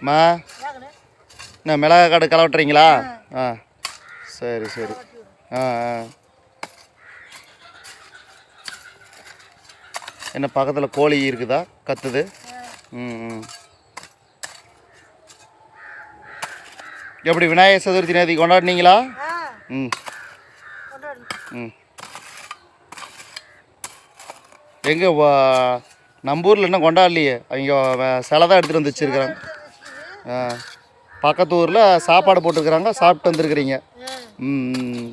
மா என்ன மிளகா காடு களை வெட்டுறீங்களா? ஆ சரி சரி. ஆ ஆ என்ன பக்கத்தில் கோழி இருக்குதா கத்துது? ம் ம். எப்படி விநாயகர் சதுர்த்தி நேற்றுக்கு கொண்டாடினீங்களா? ம் ம். எங்கே நம்ம ஊரில் இன்னும் கொண்டாடலையே, அவங்க சிலை தான் எடுத்துகிட்டு வந்து வச்சுருக்குறாங்க. ஆ பக்கத்து ஊரில் சாப்பாடு போட்டுருக்குறாங்க, சாப்பிட்டு வந்துருக்குறீங்க. ம்.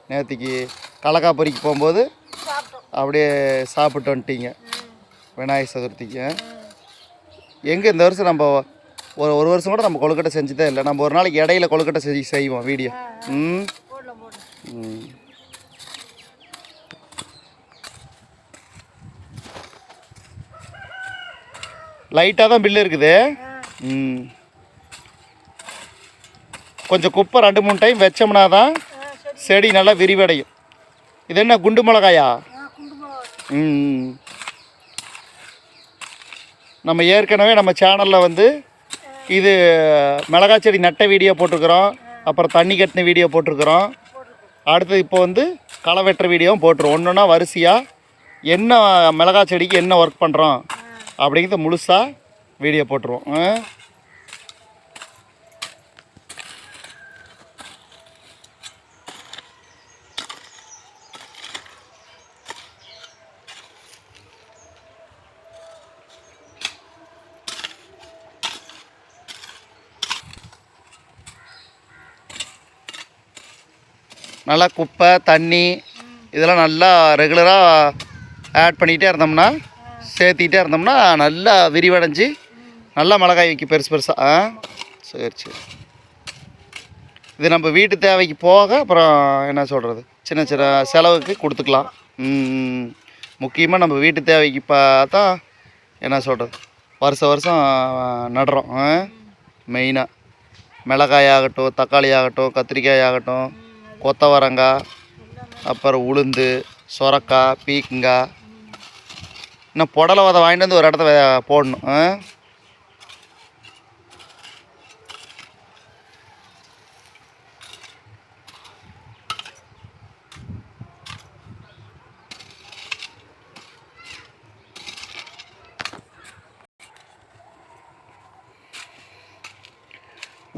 நேற்றுக்கு கலக்காப்பறிக்கு போகும்போது அப்படியே சாப்பிட்டு வந்துட்டீங்க விநாயகர் சதுர்த்திக்கு. எங்கே இந்த வருஷம் நம்ம ஒரு வருஷம் கூட நம்ம கொழுக்கட்டை செஞ்சுதே இல்லை. நம்ம ஒரு நாளைக்கு இடையில கொழுக்கட்டை செய்வோம் வீடியோ. ம் ம். லைட்டாக தான் பில்லு இருக்குது. ம். கொஞ்சம் குப்பை 2-3 டைம் வச்சோம்னா தான் செடி நல்லா விரிவடையும். இது என்ன குண்டு மிளகாயா? ம். நம்ம ஏற்கனவே நம்ம சேனலில் வந்து இது மிளகாய் செடி நட்ட வீடியோ போட்டிருக்கிறோம், அப்புறம் தண்ணி கட்டின வீடியோ போட்டிருக்கிறோம். அடுத்து இப்போ வந்து களை வெட்டுற வீடியோவும் போட்டுருவோம். ஒன்றுன்னா வரிசையாக என்ன மிளகாய் செடிக்கு என்ன ஒர்க் பண்ணுறோம் அப்படிங்கிறத முழுசாக வீடியோ போட்டுருவோம். நல்லா குப்பை தண்ணி இதெல்லாம் நல்லா ரெகுலராக ஆட் பண்ணிகிட்டே இருந்தோம்னா, சேர்த்திக்கிட்டே இருந்தோம்னா நல்லா விரிவடைஞ்சு நல்லா மிளகாய் வைக்க பெருசு பெருசாக. சரி சரி. இது நம்ம வீட்டு தேவைக்கு போக அப்புறம் என்ன சொல்கிறது, சின்ன சின்ன செலவுக்கு கொடுத்துக்கலாம். முக்கியமாக நம்ம வீட்டு தேவைக்கு பார்த்தா என்ன சொல்கிறது, வருஷம் நடுறோம். மெயினாக மிளகாய் ஆகட்டும், தக்காளி ஆகட்டும், கத்திரிக்காய் ஆகட்டும், கொத்தவரங்காய், அப்புறம் உளுந்து, சொரக்காய், பீக்கங்காய், இன்னும் புடலை வதை வாங்கிட்டு வந்து ஒரு இடத்த போடணும்.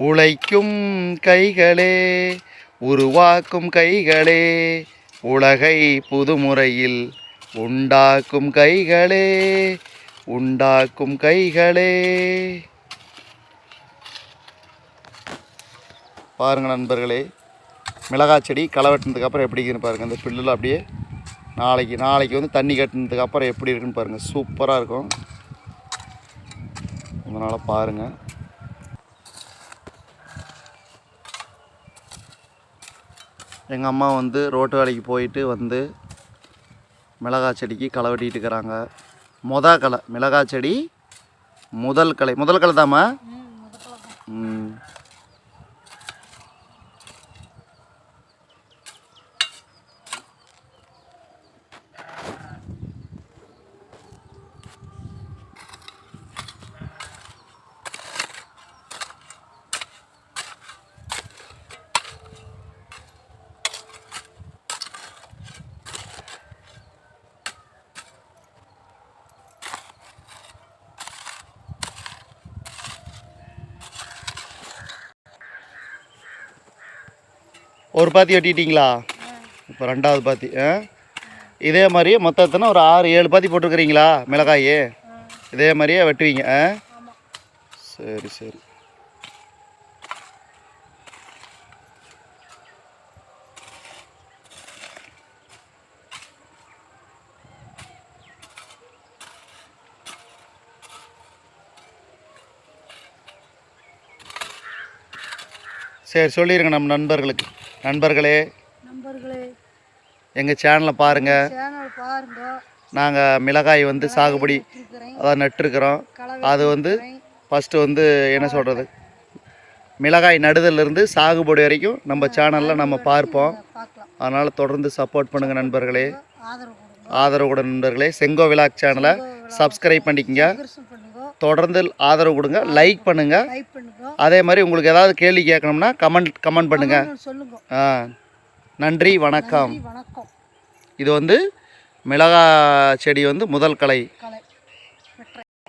உழைக்கும் கைகளே, உருவாக்கும் கைகளே, உலகை புதுமுறையில் உண்டாக்கும் கைகளே, உண்டாக்கும் கைகளே. பாருங்கள் நண்பர்களே, மிளகாய் செடி களை வெட்டினதுக்கு அப்புறம் எப்படி இருக்குன்னு பாருங்கள். இந்த பில்லில் அப்படியே நாளைக்கு வந்து தண்ணி கட்டினதுக்கு அப்புறம் எப்படி இருக்குன்னு பாருங்கள். சூப்பராக இருக்கும். அதனால் பாருங்கள். எங்கள் அம்மா வந்து ரோட்டு வேலைக்கு போயிட்டு வந்து மிளகாய் செடிக்கு களை வெட்டிகிட்டு இருக்கிறாங்க. களை மிளகாய் செடி முதல் களை தாம்மா. ஒரு பாத்தி வெட்டிட்டீங்களா? இப்போ 2வது பாத்தி. இதே மாதிரியே மொத்தத்தின ஒரு 6-7 பாத்தி போட்டுருக்குறீங்களா மிளகாய்? இதே மாதிரியே வெட்டுவீங்க. சரி சரி. சரி சொல்லிடுங்க நம்ம நண்பர்களே எங்கள் சேனலை பாருங்கள். நாங்கள் மிளகாய் வந்து சாகுபடி அதான் நட்டுருக்குறோம். அது வந்து ஃபஸ்ட்டு வந்து என்ன சொல்கிறது, மிளகாய் நடுதலிருந்து சாகுபடி வரைக்கும் நம்ம சேனலில் நம்ம பார்ப்போம். அதனால் தொடர்ந்து சப்போர்ட் பண்ணுங்கள் நண்பர்களே, ஆதரவு கூட நண்பர்களே. செங்கோ விலாக் சேனலை சப்ஸ்கிரைப் பண்ணிக்கங்க. தொடர்ந்து ஆதரவு கொடுங்க, லைக் பண்ணுங்கள். லைக் பண்ணுங்க, அதே மாதிரி உங்களுக்கு ஏதாவது கேள்வி கேட்கணும்னா கமெண்ட் பண்ணுங்கள். சொல்லுங்க. நன்றி, வணக்கம். வணக்கம். இது வந்து மிளகாய் செடி வந்து முதல் களை.